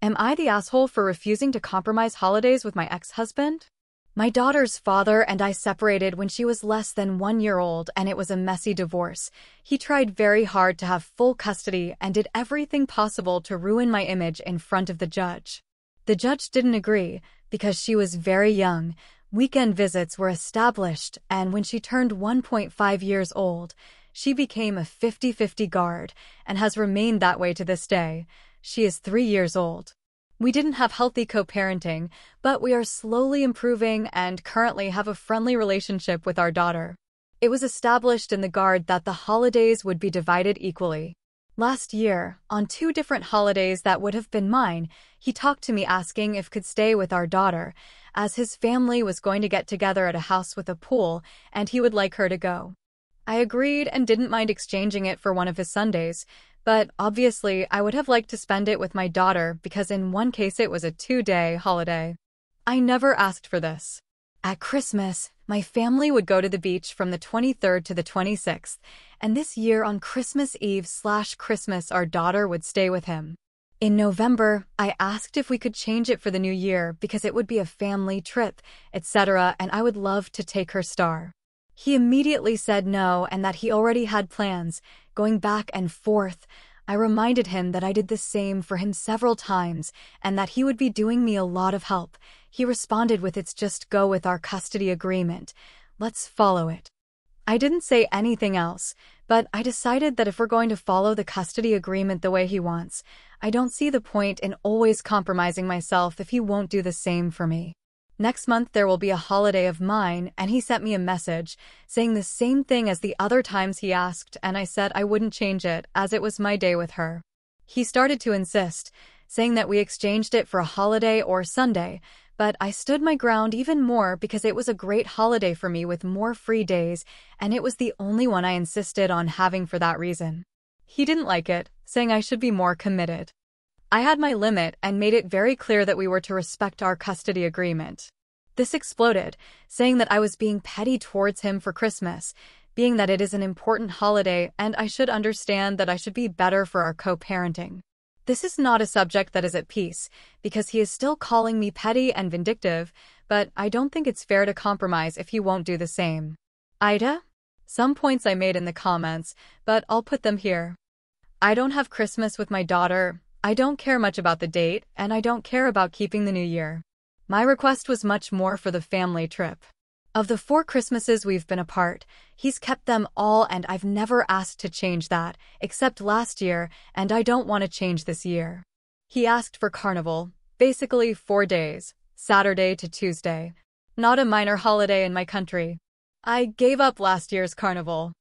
Am I the asshole for refusing to compromise holidays with my ex-husband? My daughter's father and I separated when she was less than 1 year old, and it was a messy divorce. He tried very hard to have full custody and did everything possible to ruin my image in front of the judge. The judge didn't agree because she was very young. Weekend visits were established, and when she turned 1.5 years old, she became a 50-50 guard and has remained that way to this day. She is 3 years old. We didn't have healthy co-parenting, but we are slowly improving and currently have a friendly relationship with our daughter. It was established in the guard that the holidays would be divided equally. Last year, on 2 different holidays that would have been mine, he talked to me asking if could stay with our daughter, as his family was going to get together at a house with a pool and he would like her to go. I agreed and didn't mind exchanging it for one of his Sundays, but obviously I would have liked to spend it with my daughter because in one case it was a 2-day holiday. I never asked for this. At Christmas, my family would go to the beach from the 23rd to the 26th, and this year on Christmas Eve/Christmas our daughter would stay with him. In November, I asked if we could change it for the new year because it would be a family trip, etc., and I would love to take her star. He immediately said no and that he already had plans, going back and forth. I reminded him that I did the same for him several times and that he would be doing me a lot of help. He responded with, "It's just go with our custody agreement. Let's follow it." I didn't say anything else, but I decided that if we're going to follow the custody agreement the way he wants, I don't see the point in always compromising myself if he won't do the same for me. Next month there will be a holiday of mine, and he sent me a message saying the same thing as the other times he asked, and I said I wouldn't change it as it was my day with her. He started to insist, saying that we exchanged it for a holiday or Sunday, but I stood my ground even more because it was a great holiday for me with more free days, and it was the only one I insisted on having for that reason. He didn't like it, saying I should be more committed. I had my limit and made it very clear that we were to respect our custody agreement. This exploded, saying that I was being petty towards him for Christmas, being that it is an important holiday and I should understand that I should be better for our co-parenting. This is not a subject that is at peace, because he is still calling me petty and vindictive, but I don't think it's fair to compromise if he won't do the same. AITA? Some points I made in the comments, but I'll put them here. I don't have Christmas with my daughter. I don't care much about the date, and I don't care about keeping the new year. My request was much more for the family trip. Of the 4 Christmases we've been apart, he's kept them all and I've never asked to change that, except last year, and I don't want to change this year. He asked for Carnival, basically 4 days, Saturday to Tuesday. Not a minor holiday in my country. I gave up last year's Carnival.